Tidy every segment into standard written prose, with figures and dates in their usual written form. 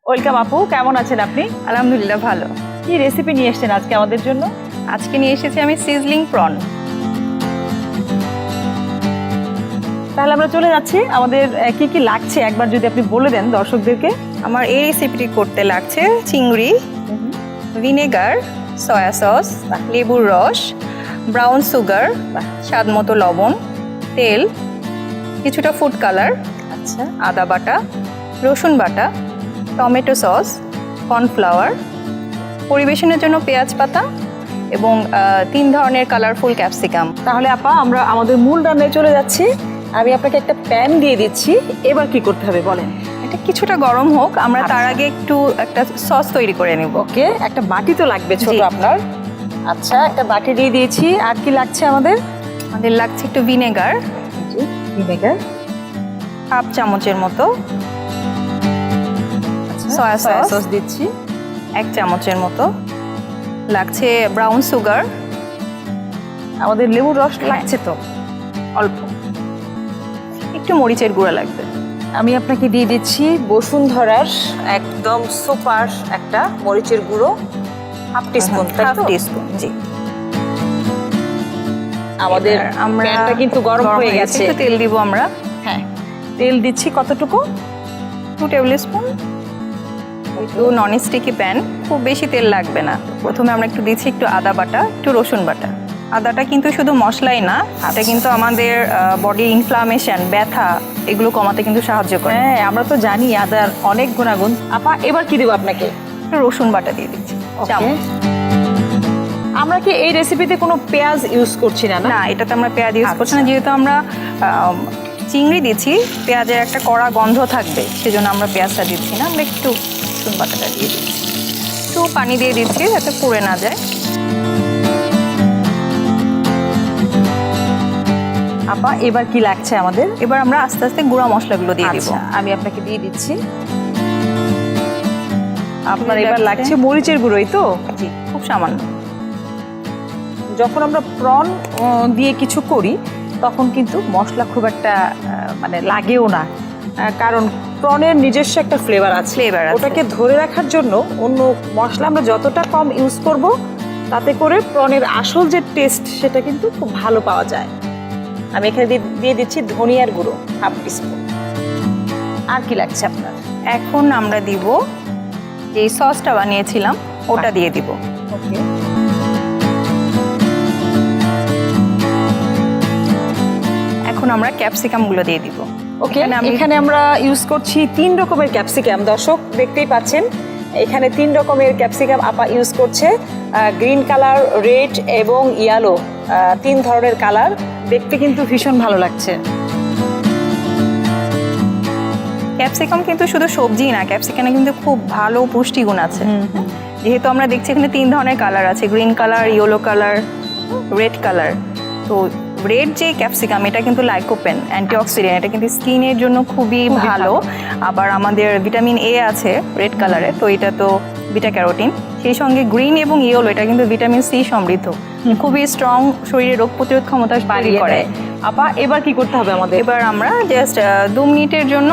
Welcome আপু, কেমন আছেন আপনি? আলহামদুলিল্লাহ ভালো। কি রেসিপি নিয়ে এসেছেন আজকে আমাদের জন্য? আজকে নিয়ে এসেছি আমি সিজলিং প্রন। তাহলে আমরা চলে যাচ্ছি। আমাদের কি কি লাগছে একবার যদি আপনি বলে দেন দর্শকদেরকে। আমার এই রেসিপিটি করতে লাগছে চিংড়ি, ভিনেগার, সয়া সস, লেবুর রস, ব্রাউন সুগার, স্বাদ মতো লবণ, তেল, কিছুটা ফুড কালার, আচ্ছা, আদা বাটা, রসুন বাটা, টমেটো সস, কর্নফ্লাওয়ার, পরিবেশনের জন্য পেঁয়াজ পাতা এবং 3 ধরনের কালারফুল ক্যাপসিকাম। তাহলে আপা আমরা আমাদের মূল রান্নায় চলে যাচ্ছি। আমি আপনাকে একটা প্যান দিয়ে দিচ্ছি, এবার কি করতে হবে বলেন? এটা কিছুটা গরম হোক, আমরা তার আগে একটু একটা সস তৈরি করে নেব। ওকে, একটা বাটি তো লাগবে ছোট জি। আপনার। আচ্ছা, একটা বাটি দিয়ে দিয়েছি। আর কি লাগছে আমাদের? আমাদের লাগছে একটু ভিনেগার, ভিনেগার হাফ চামচের মতো, সয়া সয়া সস দিচ্ছি। 1 চামচের মতো, লাগছে ব্রাউন সুগার, আমাদের লেবুর রস লাগছে তো অল্প, একটু মরিচের গুঁড়া লাগবে। আমি আপনাকে দিয়ে দিচ্ছি বসুন্ধরার একদম সুপার একটা মরিচের গুঁড়ো, হাফ টিস্পুন। হাফ টিস্পুন, জি। আমাদের আমরা প্যানটা কিন্তু গরম হয়ে গেছে। একটু তেল দিব আমরা। হ্যাঁ, তেল দিচ্ছি কতটুকু? 2 টেবিল স্পুন। একটু নন স্টিকি প্যান, খুব বেশি তেল লাগবে না। প্রথমে আমরা একটু দিচ্ছি একটু আদা বাটা, একটু রসুন বাটা। আদাটা কিন্তু শুধু মশলাই না, এটা কিন্তু আমাদের বডি ইনফ্লামেশন, ব্যথা এগুলো কমাতে কিন্তু সাহায্য করে। হ্যাঁ, আমরা তো জানি আদার অনেক গুণাগুণ। আপা এবার কি দেবো আপনাকে? একটু রসুন বাটা দিয়ে দিচ্ছি চামচ। আমরা কি এই রেসিপিতে কোনো পেঁয়াজ ইউজ করছি না? না, এটাতে আমরা পেঁয়াজ ইউজ করছি না, যেহেতু আমরা চিংড়ি দিচ্ছি, পেঁয়াজের একটা কড়া গন্ধ থাকবে, সেজন্য আমরা পেঁয়াজটা দিচ্ছি না। আমরা একটু রসুন বাটাটা দিয়ে দিচ্ছি, একটু পানি দিয়ে দিচ্ছি যাতে পুড়ে না যায়। আপা এবার কি লাগছে আমাদের? এবার আমরা আস্তে আস্তে গুঁড়া মশলাগুলো দিয়ে দিব। আচ্ছা, আমি আপনাকে দিয়ে দিচ্ছি। আপনার এবার লাগছে মরিচের গুঁড়োই তো? জি, খুব সামান্য। যখন আমরা প্রন দিয়ে কিছু করি তখন কিন্তু মশলা খুব একটা মানে লাগেও না, কারণ প্রনের নিজস্ব একটা ফ্লেভার আছে। ওটাকে ধরে রাখার জন্য অন্য মশলা আমরা যতটা কম ইউজ করব, তাতে করে প্রনের আসল যে টেস্ট সেটা কিন্তু খুব ভালো পাওয়া যায়। আমি এখানে দিয়ে দিচ্ছি ধনিয়ার গুঁড়ো হাফ টিস্পুন। আর কি লাগছে আপনার? এখন আমরা দিব যে সসটা বানিয়েছিলাম ওটা দিয়ে দিব। ওকে, এখন আমরা ক্যাপসিকামগুলো দিয়ে দিব। ওকে। এখানে আমরা ইউজ করছি 3 রকমের ক্যাপসিকাম। দর্শক দেখতেই পাচ্ছেন, এখানে 3 রকমের ক্যাপসিকাম আপা ইউজ করছে। গ্রিন কালার, রেড এবং ইয়েলো, 3 ধরনের কালার। দেখতে কিন্তু ভীষণ ভালো লাগছে। ক্যাপসিকাম কিন্তু শুধু সবজি না, ক্যাপসিকামে কিন্তু খুব ভালো পুষ্টিগুণ আছে। যেহেতু আমরা দেখছি এখানে 3 ধরনের কালার আছে, green colour, yellow colour, red colour. তো রেড যে ক্যাপসিকাম, এটা কিন্তু লাইকোপেন, অ্যান্টিঅক্সিডেন্ট, এটা কিন্তু স্কিনের জন্য খুবই ভালো। আবার আমাদের ভিটামিন এ আছে রেড কালারে, তো এটা তো বিটা ক্যারোটিন। সেই সঙ্গে গ্রিন এবং ইয়েলো, এটা কিন্তু ভিটামিন সি সমৃদ্ধ, খুবই স্ট্রং, শরীরে রোগ প্রতিরোধ ক্ষমতা বাড়িয়ে করে। আপা এবার কি করতে হবে আমাদের? এবার আমরা জাস্ট 2 মিনিটের জন্য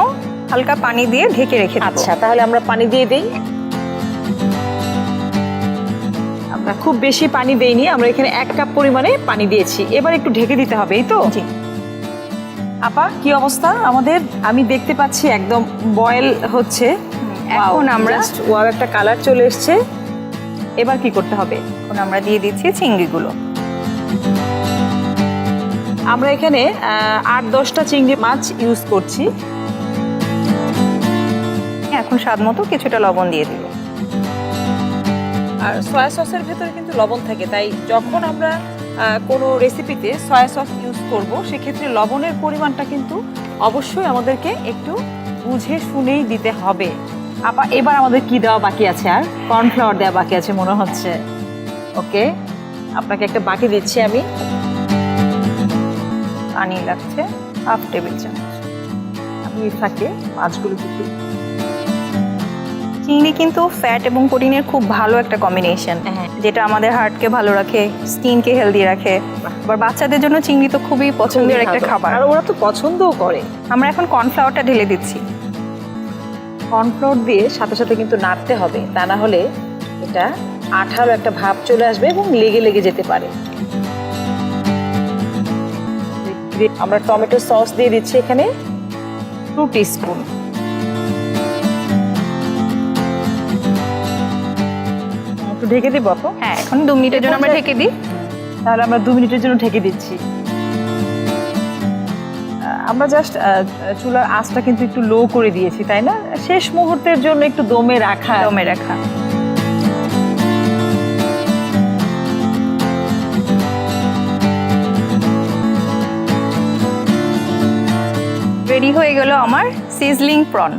হালকা পানি দিয়ে ঢেকে রেখে দেব। আচ্ছা, তাহলে আমরা পানি দিয়ে দিই। আমরা খুব বেশি পানি দেইনি, আমরা এখানে 1 কাপ পরিমাণে পানি দিয়েছি। এবার একটু ঢেকে দিতে হবে, এই তো? জি। আপা কি অবস্থা আমাদের? আমি দেখতে পাচ্ছি একদম বয়েল হচ্ছে। এখন আমরা ওয়াও, একটা কালার চলে এসছে। এবার কি করতে হবে? এখন আমরা দিয়ে দিচ্ছি চিংড়িগুলো। আমরা এখানে 8-10টা চিংড়ি মাছ ইউজ করছি। এখন স্বাদ মতো কিছুটা লবণ দিয়ে দিব। আর সয়া সসের ভেতরে কিন্তু লবণ থাকে, তাই যখন আমরা কোনো রেসিপিতে সয়া সস ইউজ করব, সেক্ষেত্রে লবণের পরিমাণটা কিন্তু অবশ্যই আমাদেরকে একটু বুঝে শুনেই দিতে হবে। আপা এবার আমাদের কি দেওয়া বাকি আছে? আর কর্নফ্লাওয়ার দেওয়া বাকি আছে মনে হচ্ছে। ওকে, আপনাকে একটা বাটি দিচ্ছি আমি। পানি লাগছে হাফ টেবিল চামচ। আমি থাকে মাছগুলো কিন্তু, চিংড়ি কিন্তু ফ্যাট এবং প্রোটিনের খুব ভালো একটা কম্বিনেশন, যেটা আমাদের হার্টকে ভালো রাখে, স্কিনকে হেলদি রাখে। আবার বাচ্চাদের জন্য চিংড়ি তো খুবই পছন্দের একটা খাবার, আর ওরা তো পছন্দও করে। আমরা এখন কর্নফ্লাওয়ারটা ঢেলে দিচ্ছি। কর্নফ্লোর দিয়ে সাথে সাথে কিন্তু নাড়তে হবে, তা না হলে এটা আঠালো একটা ভাব চলে আসবে এবং লেগে লেগে যেতে পারে। আমরা টমেটো সস দিয়ে দিচ্ছি এখানে 2 টিস্পুন। একটু ঢেকে দিব আপু? হ্যাঁ, এখন 2 মিনিটের জন্য আমরা ঢেকে দিই। তাহলে আমরা 2 মিনিটের জন্য ঢেকে দিচ্ছি। আমরা জাস্ট চুলার আঁচটা কিন্তু একটু লো করে দিয়েছি, তাই না? শেষ মুহূর্তের জন্য একটু দমে রাখা। রেডি হয়ে গেল আমার সিজলিং প্রন।